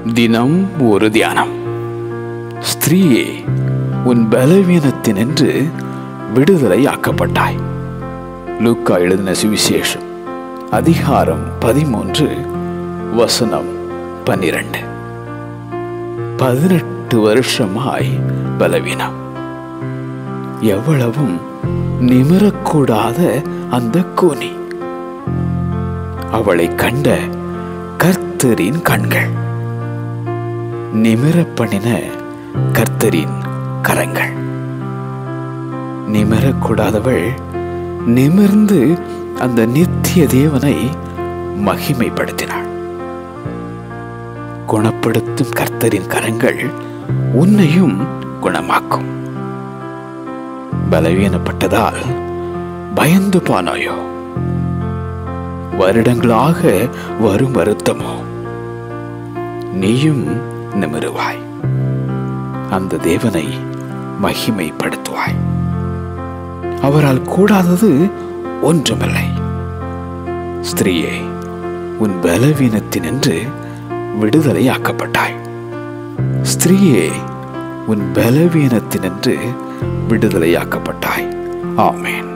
தினம் ஒரு தியானம். ஸ்திரீயே, உன் பலவீனத்தினின்று விடுதலை ஆக்கப்பட்டாய். லூக்கா எழுதின சுவிசேஷம் அதிகாரம் 13 வசனம் 12. 18 வருஷமாய் பலவீனம். எவ்வளவும் நிமிரக்கூடாத அந்த கூனி. அவளை கண்ட கர்த்தரின் கண்கள், நிமிர பண்ணின கர்த்தரின் கரங்கள். நிமிரக்கூடாதவள் நிமிர்ந்து அந்த நித்திய தேவனை மகிமைப்படுத்தினாள். குணப்படுத்தும் கர்த்தரின் கரங்கள் உன்னையும் குணமாக்கும். பலவீனப்பட்டதால் பயந்து போனாயோ? வருடங்களாக வரும் வருத்தமோ? நீயும் நிமிருவாய், அந்த தேவனை மகிமைப்படுத்துவாய். அவரால் கூடாதது ஒன்றுமில்லை. ஸ்திரீயே, உன் பலவீனத்தினின்று விடுதலை ஆக்கப்பட்டாய். ஸ்திரீயே, உன் பலவீனத்தினின்று விடுதலை ஆக்கப்பட்டாய். ஆமென்.